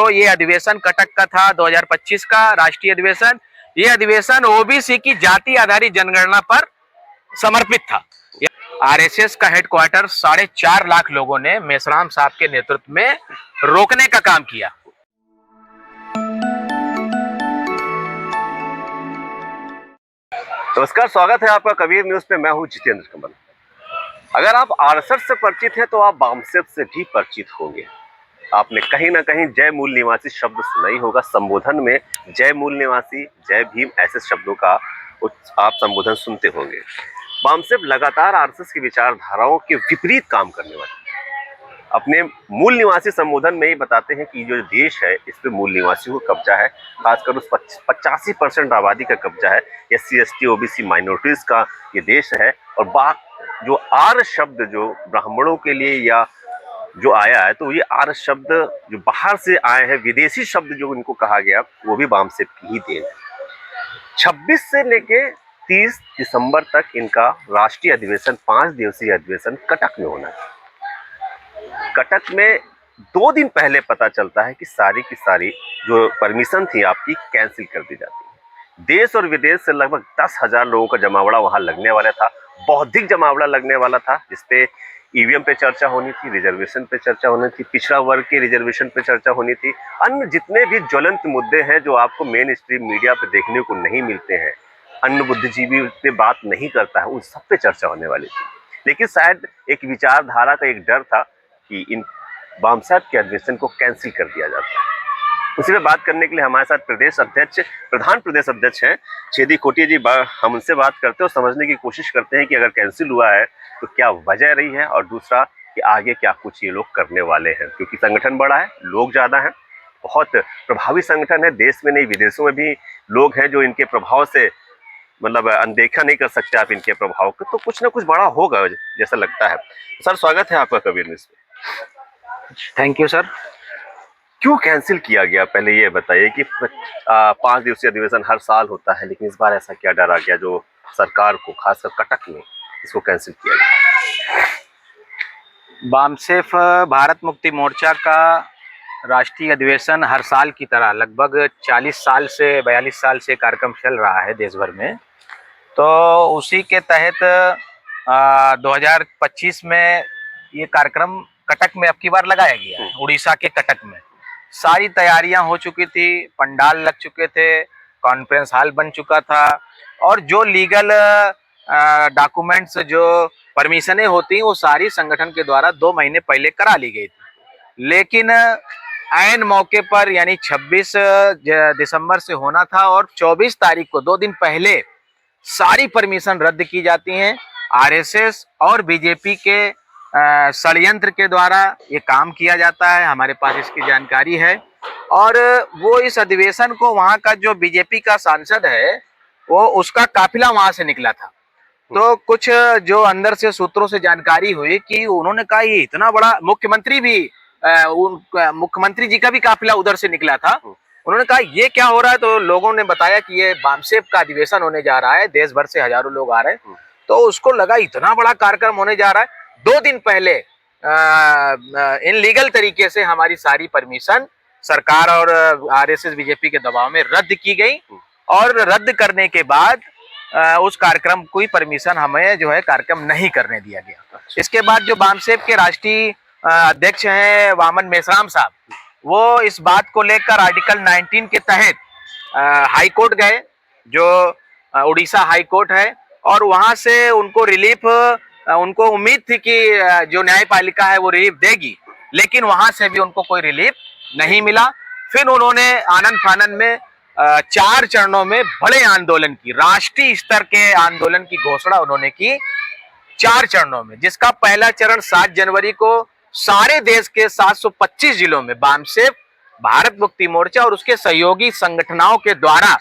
तो ये अधिवेशन कटक का था 2025 का राष्ट्रीय अधिवेशन। ये अधिवेशन ओबीसी की जाति आधारित जनगणना पर समर्पित था। आरएसएस का हेडक्वार्टर 4.5 लाख लोगों ने मेश्राम साहब के नेतृत्व में रोकने का काम किया। नमस्कार, स्वागत है आपका कबीर न्यूज पे। मैं हूं जितेंद्र कमल। अगर आप आरएसएस से परिचित हैं तो आप बामसेफ से भी परिचित होंगे। आपने कहीं ना कहीं जय मूल निवासी शब्द सुना ही होगा। संबोधन में जय मूल निवासी, जय भीम ऐसे शब्दों का आप संबोधन सुनते होंगे। बामसेफ लगातार आरएसएस की विचारधाराओं के विपरीत काम करने वाले अपने मूल निवासी संबोधन में ही बताते हैं कि जो देश है इस पे मूल निवासियों को कब्जा है, खासकर उस 85% आबादी का कब्जा है। SC ST OBC माइनॉरिटीज का ये देश है। और जो आर्य शब्द जो ब्राह्मणों के लिए या जो आया है, तो ये आर्य शब्द जो बाहर से आए हैं, विदेशी शब्द जो इनको कहा गया, वो भी बामसेफ की ही देन है। 26 से लेके 30 दिसंबर तक इनका राष्ट्रीय अधिवेशन, 5 दिवसीय अधिवेशन कटक में होना है। कटक में 2 दिन पहले पता चलता है कि सारी की सारी जो परमिशन थी आपकी कैंसिल कर दी जाती है। देश और विदेश से लगभग 10,000 लोगों का जमावड़ा वहां लगने वाला था। बौद्धिक जमावड़ा लगने वाला था, जिसपे ईवीएम पे चर्चा होनी थी, रिजर्वेशन पे चर्चा होनी थी, पिछड़ा वर्ग के रिजर्वेशन पे चर्चा होनी थी, अन्य जितने भी ज्वलंत मुद्दे हैं जो आपको मेन स्ट्रीम मीडिया पे देखने को नहीं मिलते हैं, अन्य बुद्धिजीवी पे बात नहीं करता है, उन सब पे चर्चा होने वाली थी। लेकिन शायद एक विचारधारा का एक डर था कि इन बामसेफ के अधिवेशन को कैंसिल कर दिया जाता है। उसी में बात करने के लिए हमारे साथ प्रधान प्रदेश अध्यक्ष हैं छेदी कोटिया जी। हम उनसे बात करते हैं और समझने की कोशिश करते हैं कि अगर कैंसिल हुआ है तो क्या वजह रही है, और दूसरा कि आगे क्या कुछ ये लोग करने वाले हैं। क्योंकि संगठन बड़ा है, लोग ज्यादा हैं, बहुत प्रभावी संगठन है। देश में नहीं, विदेशों में भी लोग हैं जो इनके प्रभाव से मतलब अनदेखा नहीं कर सकते आप इनके प्रभाव को। तो कुछ ना कुछ बड़ा होगा जैसा लगता है। सर, स्वागत है आपका कबीर न्यूज़ पे। Thank you sir. क्यों कैंसिल किया गया, पहले ये बताइए कि 5 दिवसीय अधिवेशन हर साल होता है, लेकिन इस बार ऐसा क्या डर आ गया जो सरकार को, खासकर कटक में, इसको कैंसिल किया गया? बामसेफ भारत मुक्ति मोर्चा का राष्ट्रीय अधिवेशन हर साल की तरह लगभग 40 साल से 42 साल से कार्यक्रम चल रहा है देश भर में। तो उसी के तहत 2025 में ये कार्यक्रम कटक में अब की बार लगाया गया है। उड़ीसा के कटक में सारी तैयारियां हो चुकी थी, पंडाल लग चुके थे, कॉन्फ्रेंस हॉल बन चुका था, और जो लीगल डॉक्यूमेंट्स, जो परमिशनें होती वो सारी संगठन के द्वारा 2 महीने पहले करा ली गई थी। लेकिन ऐन मौके पर, यानी 26 दिसंबर से होना था और 24 तारीख को 2 दिन पहले सारी परमिशन रद्द की जाती हैं। आरएसएस और बीजेपी के षड्यंत्र के द्वारा ये काम किया जाता है, हमारे पास इसकी जानकारी है। और वो इस अधिवेशन को, वहाँ का जो बीजेपी का सांसद है वो, उसका काफिला वहां से निकला था। तो कुछ जो अंदर से सूत्रों से जानकारी हुई कि उन्होंने कहा ये इतना बड़ा, मुख्यमंत्री जी का भी काफिला उधर से निकला था। उन्होंने कहा ये क्या हो रहा है, तो लोगों ने बताया कि ये बामसेफ का अधिवेशन होने जा रहा है, देश भर से हजारों लोग आ रहे हैं। तो उसको लगा इतना बड़ा कार्यक्रम होने जा रहा है। 2 दिन पहले इन लीगल तरीके से हमारी सारी परमिशन सरकार और आरएसएस बीजेपी के दबाव में रद्द की गई, और रद्द करने के बाद उस कार्यक्रम की परमिशन हमें जो है कार्यक्रम नहीं करने दिया गया। इसके बाद जो बामसेफ के राष्ट्रीय अध्यक्ष हैं वामन मेश्राम साहब, वो इस बात को लेकर आर्टिकल 19 के तहत हाई कोर्ट गए, जो उड़ीसा हाई कोर्ट है, और वहां से उनको रिलीफ, उनको उम्मीद थी कि जो न्यायपालिका है वो रिलीफ देगी, लेकिन वहां से भी उनको कोई रिलीफ नहीं मिला। फिर उन्होंने आनन फानन में 4 चरणों में बड़े आंदोलन की, राष्ट्रीय स्तर के आंदोलन की घोषणा उन्होंने की 4 चरणों में, जिसका पहला चरण 7 जनवरी को सारे देश के 725 जिलों में बामसेफ, भारत मुक्ति मोर्चा और उसके सहयोगी संगठनों के द्वारा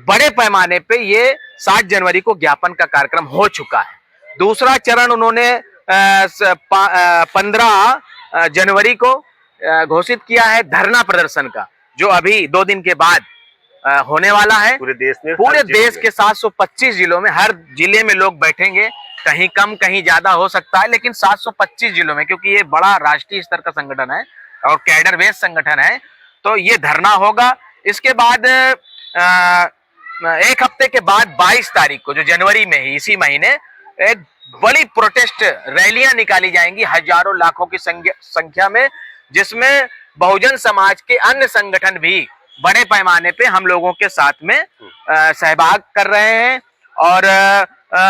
बड़े पैमाने पे ये 7 जनवरी को ज्ञापन का कार्यक्रम हो चुका है। दूसरा चरण उन्होंने 15 जनवरी को घोषित किया है धरना प्रदर्शन का, जो अभी 2 दिन के बाद होने वाला है। पूरे देश के 725 जिलों में, हर जिले में लोग बैठेंगे, कहीं कम कहीं ज्यादा हो सकता है, लेकिन 725 जिलों में, क्योंकि ये बड़ा राष्ट्रीय स्तर का संगठन है, और कैडर बेस्ड संगठन है। तो ये धरना होगा। इसके बाद 1 हफ्ते के बाद 22 तारीख को, जो जनवरी में ही इसी महीने, एक बड़ी प्रोटेस्ट रैलियां निकाली जाएंगी हजारों लाखों की संख्या में, जिसमें बहुजन समाज के अन्य संगठन भी बड़े पैमाने पे हम लोगों के साथ में सहभाग कर रहे हैं और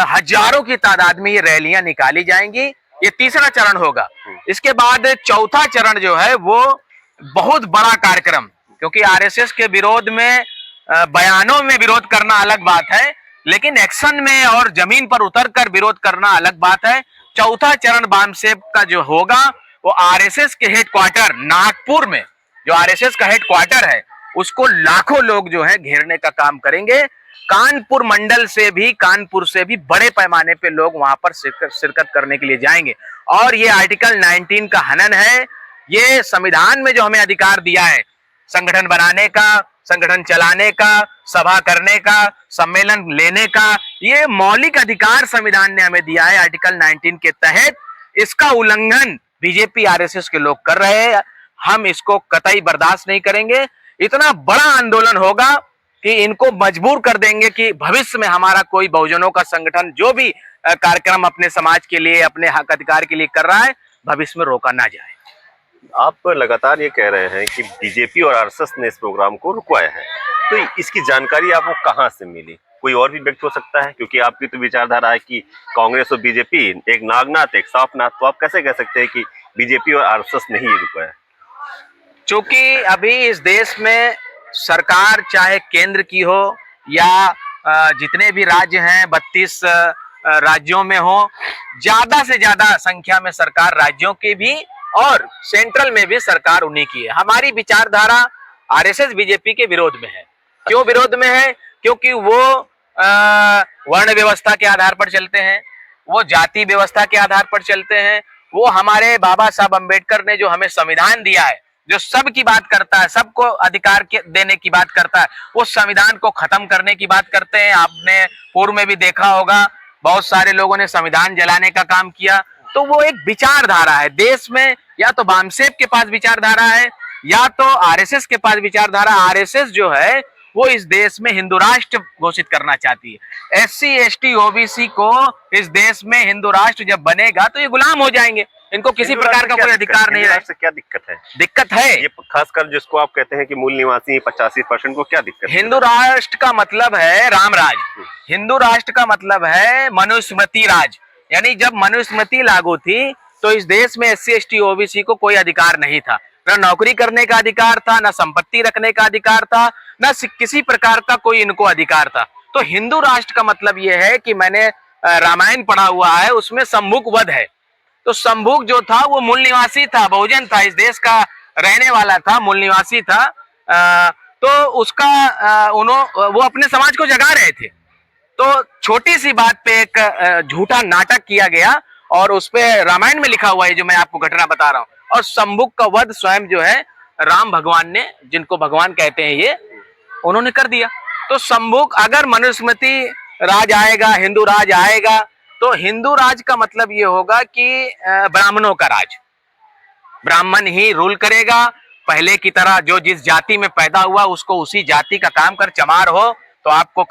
हजारों की तादाद में ये रैलियां निकाली जाएंगी। ये तीसरा चरण होगा। इसके बाद चौथा चरण जो है वो बहुत बड़ा कार्यक्रम, क्योंकि आरएसएस के विरोध में बयानों में विरोध करना अलग बात है, लेकिन एक्शन में और जमीन पर उतरकर विरोध करना अलग बात है। चौथा चरण बामसेप का जो होगा वो आरएसएस के हेडक्वार्टर नागपुर में, जो आरएसएस का हेडक्वार्टर है, उसको लाखों लोग जो है घेरने का काम करेंगे। कानपुर मंडल से भी, कानपुर से भी बड़े पैमाने पे लोग वहां पर शिरकत करने के लिए जाएंगे। और ये आर्टिकल 19 का हनन है। ये संविधान में जो हमें अधिकार दिया है संगठन बनाने का, संगठन चलाने का, सभा करने का, सम्मेलन लेने का, ये मौलिक अधिकार संविधान ने हमें दिया है आर्टिकल 19 के तहत। इसका उल्लंघन बीजेपी आरएसएस के लोग कर रहे हैं। हम इसको कतई बर्दाश्त नहीं करेंगे। इतना बड़ा आंदोलन होगा कि इनको मजबूर कर देंगे कि भविष्य में हमारा कोई बहुजनों का संगठन जो भी कार्यक्रम अपने समाज के लिए, अपने हक अधिकार के लिए कर रहा है, भविष्य में रोका ना जाए। आप लगातार ये कह रहे हैं कि बीजेपी और आरएसएस ने इस प्रोग्राम को रुकवाया है, तो इसकी जानकारी आपको कहां से मिली? कोई और भी व्यक्ति हो सकता है, क्योंकि आपकी तो विचारधारा है कि कांग्रेस और बीजेपी एक नागनाथ एक साफनाथ, तो आप कैसे कह सकते हैं कि बीजेपी और आरएसएस ने ही रुकवाया? चूंकि अभी इस देश में सरकार चाहे केंद्र की हो या जितने भी राज्य हैं 32 राज्यों में हो, ज्यादा से ज्यादा संख्या में सरकार राज्यों की भी और सेंट्रल में भी सरकार उन्हीं की है। हमारी विचारधारा आरएसएस बीजेपी के विरोध में है। क्यों विरोध में है? क्योंकि वो वर्ण व्यवस्था के आधार पर चलते हैं, वो जाति व्यवस्था के आधार पर चलते हैं। वो हमारे बाबा साहब अम्बेडकर ने जो हमें संविधान दिया है, जो सबकी बात करता है, सबको अधिकार देने की बात करता है, वो संविधान को खत्म करने की बात करते हैं। आपने पूर्व में भी देखा होगा, बहुत सारे लोगों ने संविधान जलाने का काम किया। तो वो एक विचारधारा है देश में, या तो बामसेप के पास विचारधारा है या तो आरएसएस के पास विचारधारा। आरएसएस जो है वो इस देश में हिंदू राष्ट्र घोषित करना चाहती है। एससी एसटी ओबीसी को इस देश में हिंदू राष्ट्र जब बनेगा तो ये गुलाम हो जाएंगे, इनको किसी प्रकार का कोई अधिकार नहीं है। क्या दिक्कत है? दिक्कत है ये खासकर जिसको आप कहते हैं कि मूल निवासी 85% को क्या दिक्कत है? हिंदू राष्ट्र का मतलब है राम राज, हिंदू राष्ट्र का मतलब है मनुस्मृति राज। यानी जब मनुस्मृति लागू थी तो इस देश में एससी एसटी ओबीसी को कोई अधिकार नहीं था, न नौकरी करने का अधिकार था, न संपत्ति रखने का अधिकार था, न किसी प्रकार का कोई इनको अधिकार था। तो हिंदू राष्ट्र का मतलब यह है कि मैंने रामायण पढ़ा हुआ है, उसमें शंभुक वध है। तो शंभुक जो था वो मूल निवासी था, बहुजन था, इस देश का रहने वाला था, मूल निवासी था। तो उसका वो अपने समाज को जगा रहे थे। तो छोटी सी बात पे एक झूठा नाटक किया गया और उस पे रामायण में लिखा हुआ है जो मैं आपको घटना बता रहा हूँ। और शंभुक का वध स्वयं जो है राम भगवान ने, जिनको भगवान कहते हैं ये, उन्होंने कर दिया। तो शंभुक, अगर मनुस्मृति राज आएगा, हिंदू राज आएगा, तो हिंदू राज का मतलब ये होगा कि ब्राह्मणों का राज, ब्राह्मण ही रूल करेगा। पहले की तरह जो जिस जाति में पैदा हुआ उसको उसी जाति का काम कर, चमार हो तो आपको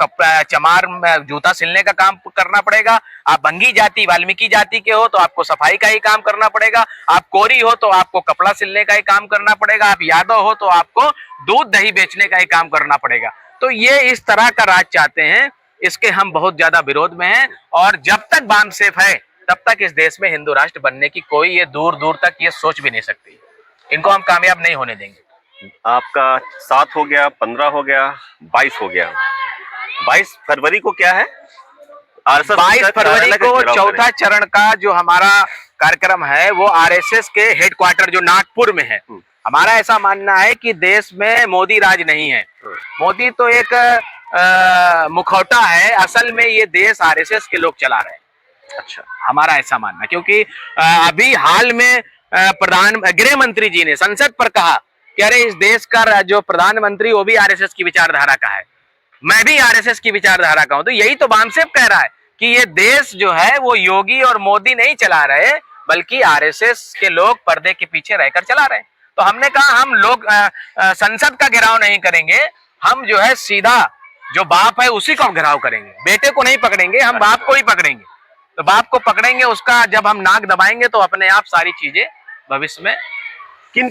चमार में जूता सिलने का काम करना पड़ेगा। आप बंगी जाति, वाल्मीकि जाति के हो तो आपको सफाई का ही काम करना पड़ेगा। आप कोरी हो तो आपको कपड़ा सिलने का ही काम करना पड़ेगा। आप यादव हो तो आपको दूध दही बेचने का ही काम करना पड़ेगा। तो ये इस तरह का राज चाहते हैं, इसके हम बहुत ज्यादा विरोध में हैं। और जब तक बामसेप है तब तक इस देश में हिंदू राष्ट्र बनने की कोई ये दूर दूर तक ये सोच भी नहीं सकती। इनको हम कामयाब नहीं होने देंगे। आपका 7 हो गया, 15 हो गया, 22 हो गया। 22 फरवरी को क्या है? 22 फरवरी को चौथा चरण का जो हमारा कार्यक्रम है वो आरएसएस के हेडक्वार्टर जो नागपुर में है। हमारा ऐसा मानना है कि देश में मोदी राज नहीं है। मोदी तो एक मुखौटा है, असल में ये देश आरएसएस के लोग चला रहे हैं। अच्छा, हमारा ऐसा मानना, क्योंकि अभी हाल में गृह मंत्री जी ने संसद पर कहा कि अरे इस देश का जो प्रधानमंत्री वो भी आरएसएस की विचारधारा का है, मैं भी आरएसएस की विचारधारा का हूं। तो यही तो बामसेप कह रहा है कि ये देश जो है वो योगी और मोदी नहीं चला रहे, बल्कि आरएसएस के लोग पर्दे के पीछे रहकर चला रहे हैं। तो हमने कहा हम लोग संसद का घेराव नहीं करेंगे, हम जो है सीधा जो बाप है उसी को हम घेराव करेंगे, बेटे को नहीं पकड़ेंगे, हम बाप को ही पकड़ेंगे। तो बाप को पकड़ेंगे, उसका जब हम नाक दबाएंगे तो अपने आप सारी चीजें भविष्य में। किन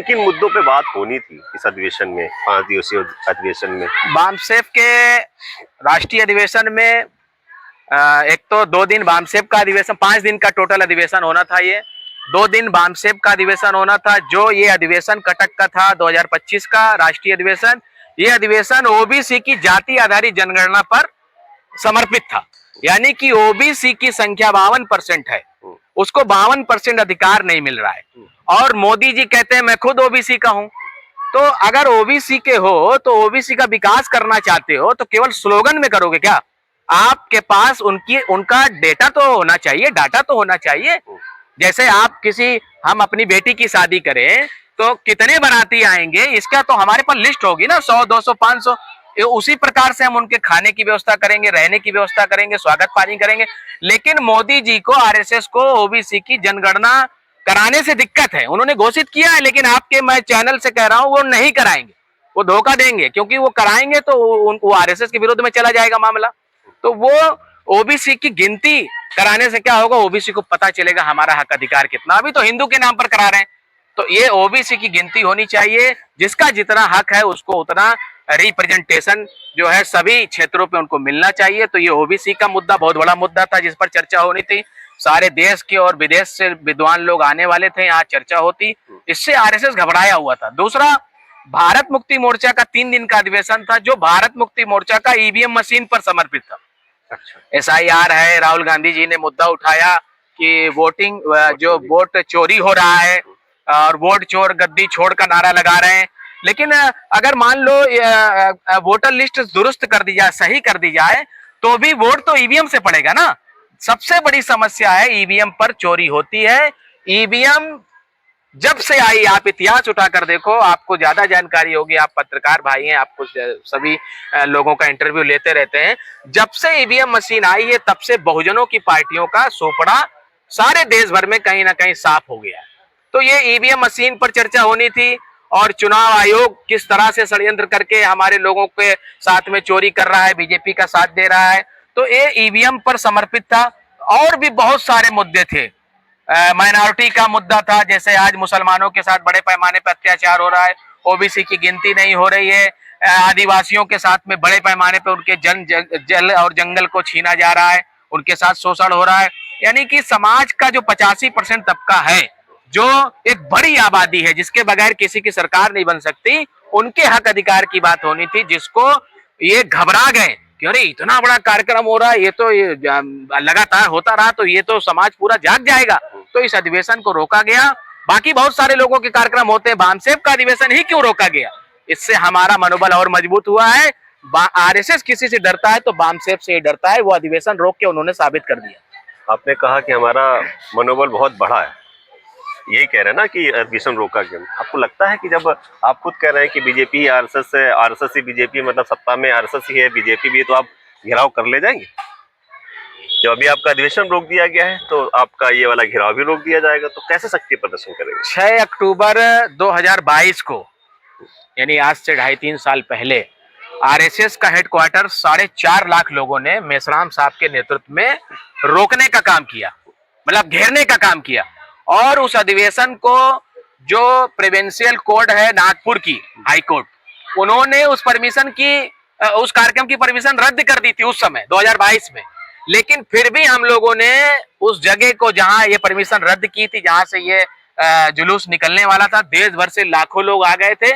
किन मुद्दों पे बात होनी थी इस अधिवेशन में, 5 दिवसीय अधिवेशन में? बामसेफ के राष्ट्रीय अधिवेशन में एक तो 2 दिन बामसेफ का अधिवेशन, 5 दिन का टोटल अधिवेशन होना था। ये 2 दिन बामसेफ का अधिवेशन होना था। जो ये अधिवेशन कटक का था 2025 का राष्ट्रीय अधिवेशन, ये अधिवेशन ओबीसी की जाति आधारित जनगणना पर समर्पित था। यानी कि ओबीसी की संख्या 52% है, उसको 52% अधिकार नहीं मिल रहा है। और मोदी जी कहते हैं मैं खुद ओबीसी का हूं। तो अगर ओबीसी के हो तो ओबीसी का विकास करना चाहते हो तो केवल स्लोगन में करोगे क्या? आपके पास उनका डेटा तो होना चाहिए, डाटा तो होना चाहिए। जैसे आप हम अपनी बेटी की शादी करें तो कितने बाराती आएंगे, इसका तो हमारे पास लिस्ट होगी ना, 100, 200, 500। उसी प्रकार से हम उनके खाने की व्यवस्था करेंगे, रहने की व्यवस्था करेंगे, स्वागत पानी करेंगे। लेकिन मोदी जी को, आरएसएस को ओबीसी की जनगणना कराने से दिक्कत है। उन्होंने घोषित किया है, लेकिन आपके मैं चैनल से कह रहा हूं वो नहीं कराएंगे, वो धोखा देंगे, क्योंकि वो कराएंगे तो वो आरएसएस के विरोध में चला जाएगा मामला। तो वो ओबीसी की गिनती कराने से क्या होगा, ओबीसी को पता चलेगा हमारा हक अधिकार कितना। अभी तो हिंदू के नाम पर करा रहे हैं। तो ये ओबीसी की गिनती होनी चाहिए, जिसका जितना हक है उसको उतना रिप्रेजेंटेशन जो है सभी क्षेत्रों पे उनको मिलना चाहिए। तो ये ओबीसी का मुद्दा बहुत बड़ा मुद्दा था जिस पर चर्चा होनी थी। सारे देश के और विदेश से विद्वान लोग आने वाले थे, यहाँ चर्चा होती। इससे आरएसएस घबराया हुआ था। दूसरा, भारत मुक्ति मोर्चा का 3 दिन का अधिवेशन था, जो भारत मुक्ति मोर्चा का ईवीएम मशीन पर समर्पित था। SIR है, राहुल गांधी जी ने मुद्दा उठाया कि वोटिंग जो वोट चोरी हो रहा है और वोट चोर गद्दी छोड़ का नारा लगा रहे हैं। लेकिन अगर मान लो वोटर लिस्ट दुरुस्त कर दी जाए, सही कर दी जाए, तो भी वोट तो ईवीएम से पड़ेगा ना। सबसे बड़ी समस्या है ईवीएम पर चोरी होती है। ईवीएम जब से आई, आप इतिहास उठाकर देखो, आपको ज्यादा जानकारी होगी, आप पत्रकार भाई हैं, आपको सभी लोगों का इंटरव्यू लेते रहते हैं। जब से ईवीएम मशीन आई है तब से बहुजनों की पार्टियों का सोपड़ा सारे देश भर में कहीं ना कहीं साफ हो गया है। तो ये ईवीएम मशीन पर चर्चा होनी थी, और चुनाव आयोग किस तरह से षड्यंत्र करके हमारे लोगों के साथ में चोरी कर रहा है, बीजेपी का साथ दे रहा है। तो ये ईवीएम पर समर्पित था। और भी बहुत सारे मुद्दे थे। माइनॉरिटी का मुद्दा था, जैसे आज मुसलमानों के साथ बड़े पैमाने पर अत्याचार हो रहा है, ओबीसी की गिनती नहीं हो रही है, आदिवासियों के साथ में बड़े पैमाने पर उनके जल और जंगल को छीना जा रहा है, उनके साथ शोषण हो रहा है। यानी कि समाज का जो 85% तबका है, जो एक बड़ी आबादी है, जिसके बगैर किसी की सरकार नहीं बन सकती, उनके हक अधिकार की बात होनी थी, जिसको ये घबरा गए कि अरे इतना बड़ा कार्यक्रम हो रहा है, ये तो लगातार होता रहा तो ये तो समाज पूरा जाग जाएगा। तो इस अधिवेशन को रोका गया। बाकी बहुत सारे लोगों के कार्यक्रम होते हैं, बामसेफ का अधिवेशन ही क्यों रोका गया? इससे हमारा मनोबल और मजबूत हुआ है। आरएसएस किसी से डरता है तो बामसेफ से ही डरता है। वो अधिवेशन रोक के उन्होंने साबित कर दिया। आपने कहा कि हमारा मनोबल बहुत बढ़ा है, यही कह रहे हैं ना कि अधिवेशन रोका गया। आपको लगता है कि जब आप खुद कह रहे हैं कि बीजेपी आरएसएस है, आरएसएस ही बीजेपी, मतलब सत्ता में आरएसएस ही है, बीजेपी भी है, तो आप घेराव कर ले जाएंगे? जब अभी आपका अधिवेशन रोक दिया गया है तो आपका ये वाला घेराव भी रोक दिया जाएगा, तो कैसे शक्ति प्रदर्शन करेंगे? 6 अक्टूबर 2022 को, यानी आज से 2.5-3 साल पहले, आरएसएस का हेडक्वार्टर 4.5 लाख लोगों ने मेश्राम साहब के नेतृत्व में रोकने का काम किया, मतलब घेरने का काम किया। और उस अधिवेशन को जो प्रोविंशियल कोर्ट है नागपुर की हाई कोर्ट, उन्होंने उस कार्यक्रम की परमिशन रद्द कर दी थी उस समय 2022 में। लेकिन फिर भी हम लोगों ने उस जगह को, जहां ये परमिशन रद्द की थी, जहां से ये जुलूस निकलने वाला था, देश भर से लाखों लोग आ गए थे,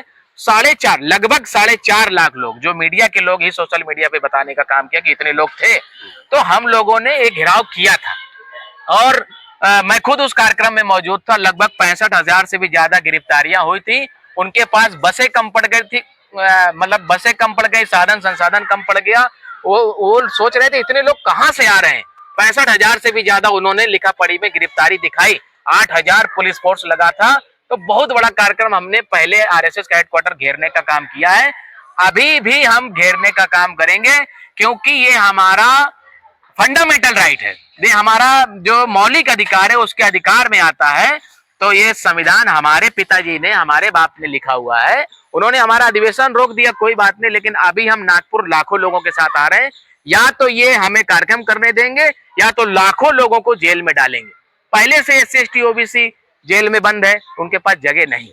लगभग 4.5 लाख लोग, जो मीडिया के लोग ही सोशल मीडिया पे बताने का काम किया कि इतने लोग थे। तो हम लोगों ने एक घेराव किया था, और मैं खुद उस कार्यक्रम में मौजूद था। लगभग 65,000 से भी ज्यादा गिरफ्तारियां हुई थी। उनके पास बसें कम पड़ गई थी, मतलब बसें कम पड़ गई, साधन संसाधन कम पड़ गया। वो सोच रहे थे इतने लोग कहां से आ रहे हैं। 65,000 से भी ज्यादा उन्होंने लिखा पढ़ी में गिरफ्तारी दिखाई। 8,000 पुलिस फोर्स लगा था। तो बहुत बड़ा कार्यक्रम हमने पहले आरएसएस का हेडक्वार्टर घेरने का काम किया है, अभी भी हम घेरने का काम करेंगे, क्योंकि ये हमारा फंडामेंटल राइट है, ये हमारा जो मौलिक अधिकार है उसके अधिकार में आता है। तो ये संविधान हमारे पिताजी ने, हमारे बाप ने लिखा हुआ है। उन्होंने हमारा अधिवेशन रोक दिया, कोई बात नहीं, लेकिन अभी हम नागपुर लाखों लोगों के साथ आ रहे हैं। या तो ये हमें कार्यक्रम करने देंगे या तो लाखों लोगों को जेल में डालेंगे। पहले से SC ST OBC जेल में बंद है, उनके पास जगह नहीं।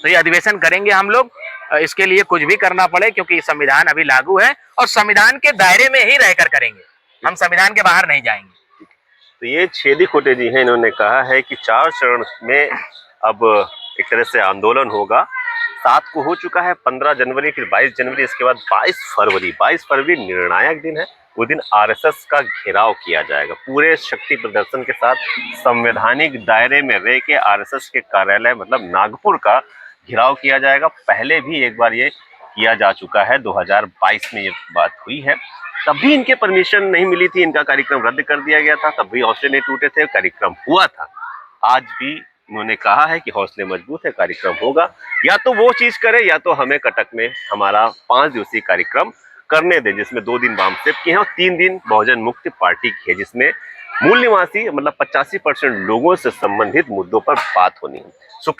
तो ये अधिवेशन करेंगे हम लोग, इसके लिए कुछ भी करना पड़े, क्योंकि संविधान अभी लागू है और संविधान के दायरे में ही रहकर करेंगे, हम संविधान के बाहर नहीं जाएंगे। तो ये छेदी खोटे जी हैं, इन्होंने कहा है कि 4 चरण में अब एक तरह से आंदोलन होगा। 7 को हो चुका है, 15 जनवरी, फिर 22 जनवरी, इसके बाद 22 फरवरी। 22 फरवरी निर्णायक दिन है। वो दिन RSS का घेराव किया जाएगा, पूरे शक्ति प्रदर्शन के साथ संवैधानिक दायरे में रह के RSS के कार्यालय मतलब नागपुर का घेराव किया जाएगा। पहले भी एक बार ये किया जा चुका है, 2022 में ये बात हुई है। तब भी इनके परमिशन नहीं मिली थी, इनका कार्यक्रम रद्द कर दिया गया था, तब भी हौसले नहीं टूटे थे, कार्यक्रम हुआ था। आज भी उन्होंने कहा है कि हौसले मजबूत है, कार्यक्रम होगा। या तो वो चीज करे या तो हमें कटक में हमारा 5 दिवसीय कार्यक्रम करने दें, जिसमें 2 दिन वामसेप की है और 3 दिन बहुजन मुक्ति पार्टी की है, जिसमें मूल निवासी मतलब 85% लोगों से संबंधित मुद्दों पर बात होनी है।